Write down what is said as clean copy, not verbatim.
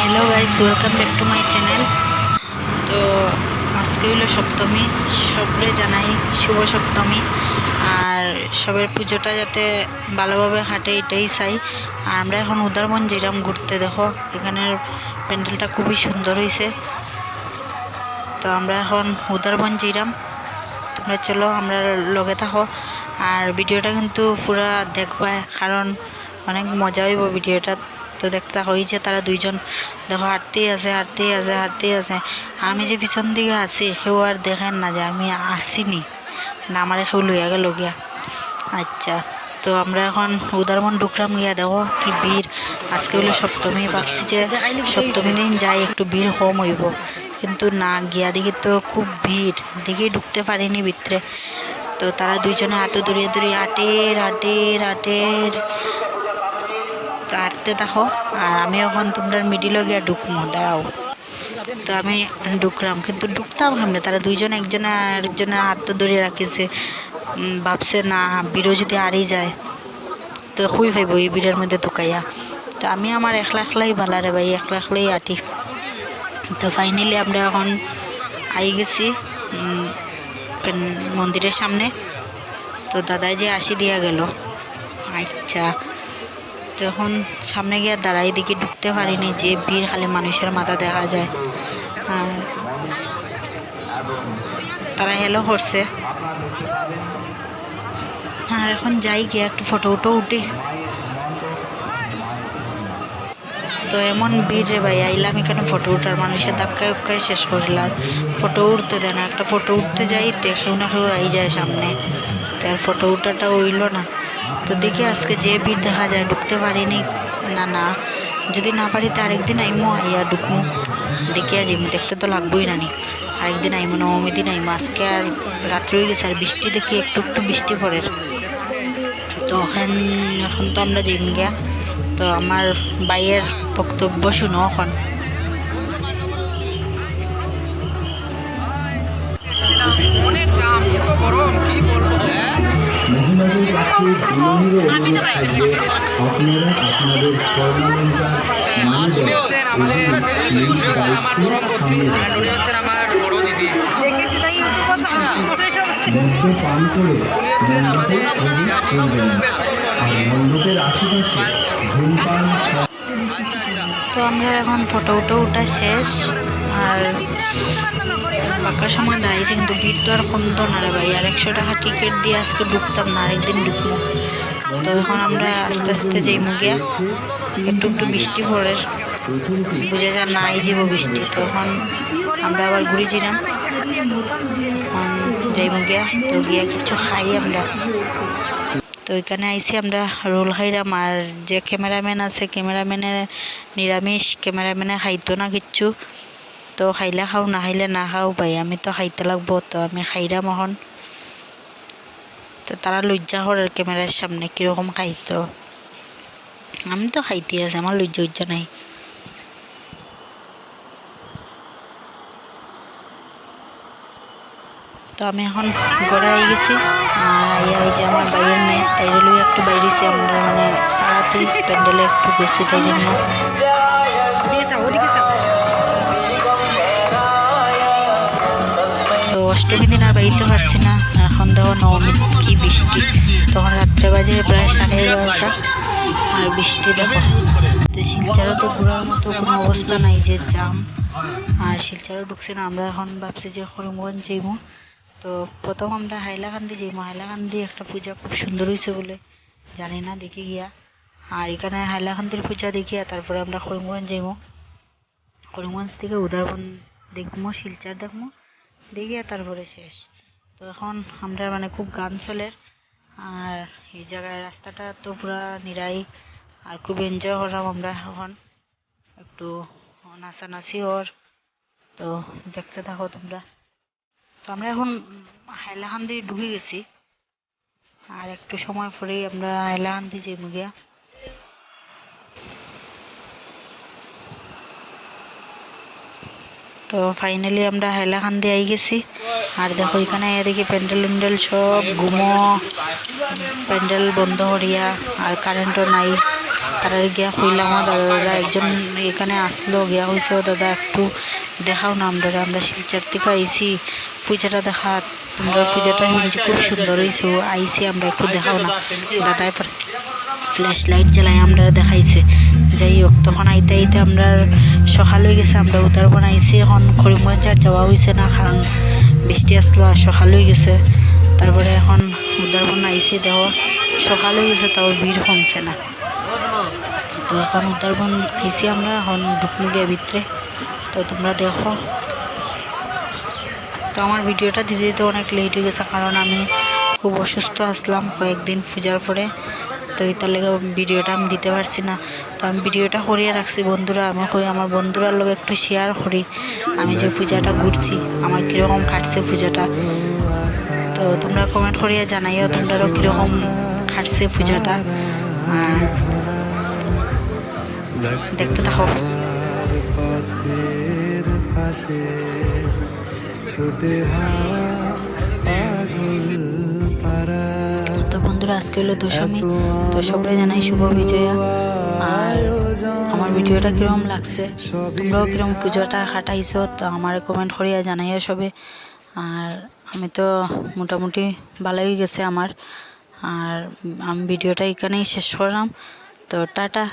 Hello guys, welcome back to my channel. তো আজকে হলো সপ্তমী, সবরে জানাই শুভ সপ্তমী। আর সবের পুজোটা যাতে ভালোভাবে হাঁটে এটাই চাই। আর আমরা এখন উদারবন যেরাম ঘুরতে, দেখো এখানের প্যান্ডেলটা খুবই সুন্দর হয়েছে। তো আমরা এখন উদারবন যেরাম, তোমরা চলো আমরা লগে থাকো। আর ভিডিওটা কিন্তু পুরা দেখবা, কারণ অনেক মজা হইব ভিডিওটা। তো দেখতে হয়েছে তারা দুইজন দেখো হাঁটতেই আছে। আমি যে পিছন দিকে আছি সেও আর দেখেন না যে আমি আসিনি না, আমার কেউ লইয়া গেল গিয়া। আচ্ছা, তো আমরা এখন উদারবন ঢুকলাম গিয়া, দেখো কি ভিড়। আজকে হলো সপ্তমী, ভাবছি যে সপ্তমী দিন যাই একটু ভিড় কম হইব, কিন্তু না, গিয়া দেখি তো খুব ভিড়, দেখি ঢুকতে পারিনি ভিতরে। তো তারা দুইজনে হাতে দড়িয়ে হাঁটের তো হাঁটতে থাকো। আর আমি এখন তোমরা মিডিলে গিয়া ঢুকমো, দাঁড়াও। তো আমি ঢুকলাম, কিন্তু ঢুকতাম সামনে, তারা দুইজন একজনের হাত তো ধরে রাখিছে। ভাবছে না ভিড়ও যদি হারিয়ে যায় তো খুই ফাইব এই ভিড়ের মধ্যে ঢুকাইয়া। তো আমি আমার একলাই ভালা রে ভাই, একলাই হাঁটি। তো ফাইনালি আমরা এখন আই গেছি মন্দিরের সামনে। তো দাদাই যে আসি দিয়া গেল। আচ্ছা, তখন সামনে গিয়ে দাঁড়াই দিকে ঢুকতে পারিনি, যে ভিড়, খালি মানুষের মাথা দেখা যায়। আর তারা হেলো করছে। আর এখন যাই গিয়ে একটু ফটো উঠি। তো এমন ভিড় রে ভাই, আইলাম এখানে ফটো উঠার, মানুষের ধাক্কায় উক্কায় শেষ করলাম। ফটো উঠতে দেয় না, একটা ফটো উঠতে যাই দেখেও না কেউ আই যায় সামনে, তার ফটো উঠাটা হইল না। তো দেখি আজকে যে ভিড় দেখা যায়, ঢুকতে পারিনি। না, যদি না পারি তো আরেকদিন আইমো, আইয়া ঢুকমু, দেখিয়া যাইমু, দেখতে তো লাগবোই না নি। আরেকদিন আইমো, নবমী দিন আইমো। আজকে আর রাত্রি হয়ে গেছে, আর বৃষ্টি দেখি একটু বৃষ্টি পড়ে। তো এখন তো আমরা যাইম গিয়া। তো আমার ভাইয়ের বক্তব্য শুনো এখন। অনেক জাম, এত গরম, কি বলবো। মহিলাদের কাছে বিনম্র অনুরোধ থাকবে, আপনারা আপনাদের স্বর্ণালঙ্কার মানে উনি হচ্ছেন আমাদের আমার পরম পত্নী, আর উনি হচ্ছেন আমার বড় দিদি। মদ্য পান করে উনি হচ্ছেন আমাদের ব্যস্ত আর মণ্ডপের আশেপাশে ধূমপান আচ্ছা। তো আমরা এখন ফটো উঠা শেষ। আর ফাঁকা সময় দাঁড়িয়েছি, কিন্তু ভিড় তো আর কমতো না রে ভাই। আর 100 টাকা টিকিট দিয়ে আজকে ঢুকতাম না, আরেকদিন ঢুকবো। তো এখন আমরা আস্তে আস্তে যাইমু গিয়া। একটু বৃষ্টি পড়ে, বুঝে যা না আই যাব বৃষ্টি। তো এখন আমরা আবার ঘুরেছিলাম, এখন যাইমু গিয়া। তো গিয়া কিছু খাই আমরা। তো এখানে আইসি আমরা রোল খাইলাম। আর যে ক্যামেরাম্যান আছে, ক্যামেরাম্যানে নিরামিষ, ক্যামেরাম্যানে খাইতো না কিচ্ছু। তো খাইলে খাও, না খাইলে না খাও ভাই, আমি তো খাইতে লাগবো। তো আমি খাইলাম এখন। তো তারা লজ্জা করে ক্যামেরার সামনে কীরকম খাইতো, আমি তো খাইতে আছে, আমার লজ্জা নাই। তো আমি এখন ঘরে আই গেছি। আর আইয়া ওই যে আমার বাইরের মেয়ে, তাইরে লইয়া একটু বাইরেছি আমরা, মানে তাড়াতাড়ি প্যান্ডেলে একটু গেছি তাইরে নিয়ে। তো অষ্টমী দিন আর বাড়িতে পারছি না। এখন দেখো নবমী কি বৃষ্টি, তখন রাত্রে বাজে প্রায় 11:30। আর বৃষ্টি দেখো। তো শিলচরও তো ঘোরার মতো কোনো অবস্থা নাই, যে জাম। আর শিলচরও ঢুকছে না। আমরা এখন ভাবছি যে করিমগঞ্জ যাইব। তো প্রথম আমরা হাইলাকান্দি যাইব। হাইলাকান্দি একটা পূজা খুব সুন্দর হয়েছে বলে, জানি না, দেখি গিয়া। আর এখানে হাইলাকান্দির পূজা দেখিয়া তারপরে আমরা করিমগঞ্জ যাইব। করিমগঞ্জ থেকে উদারবন দেখবো, শিলচর দেখবো, দেখিয়া তারপরে শেষ। তো এখন আমরা মানে খুব গান চলে। আর এই জায়গায় রাস্তাটা তো পুরা নিরাই। আর খুব এনজয় করলাম আমরা এখন, একটু নাচানাচি ওর। তো দেখতে থাকো তোমরা। তো আমরা এখন হাইলাকান্দি ঢুকে গেছি, আর একটু সময় পরেই আমরা হাইলাকান্দি যাইব গিয়া। তো ফাইনালি আমরা হাইলাকান্দি আই গেছি। আর দেখো এখানে এদিকে প্যান্ডেল সব ঘুমো, প্যান্ডেল বন্ধ করিয়া। আর কারেন্টও নাই, তারা গিয়া হইলাম দাদা একজন এখানে আসলো গিয়া হয়েছে দাদা একটু দেখাও না আমরা শিলচর থেকে আইসি পূজাটা দেখা তোমরা পূজাটা শুনছি খুব সুন্দর হয়েছে আইসি আমরা একটু দেখাও না দাদা এবার ফ্ল্যাশ লাইট জ্বালাই আমরা দেখাইছে যাই হোক তখন আইতে আইতে আমরা সকাল হয়ে গেছে আমরা উদার বানাইছি এখন করিমগঞ্জ আর যাওয়া হয়েছে না কারণ বৃষ্টি আসলো আর সকাল হয়ে গেছে তারপরে এখন উদারবন আইসি দেখো সকাল হয়ে গেছে তাও ভিড় কমছে না তো এখন উদারবন আইসি আমরা এখন ঢুকলু গিয়ে ভিতরে তো তোমরা দেখো তো আমার ভিডিওটা দিতে দিতে অনেক লেট হয়ে গেছে কারণ আমি খুব অসুস্থ আসলাম কয়েকদিন পূজার পরে তো এটার লেগে ভিডিওটা আমি দিতে পারছি না তো আমি ভিডিওটা করিয়ে রাখছি বন্ধুরা আমি কই আমার বন্ধুরার লোক একটু শেয়ার করি আমি যে পূজাটা ঘুরছি আমার কীরকম কাটছে পূজাটা তো তোমরা কমেন্ট করিয়া জানাইও তোমরাও কীরকম কাটছে পূজাটা আর দেখতে থাকো তো বন্ধুরা আজকে হলো দশমী তো সবাই জানাই শুভ বিজয়া আর আমার ভিডিওটা কিরকম লাগছে তোমরাও কিরকম পুজোটা কাটাইছো তো আমার কমেন্ট করিয়া জানাইও সবে আর আমি তো মোটামুটি ভালোই গেছে আমার আর আমি ভিডিওটা এখানেই শেষ করলাম তো টাটা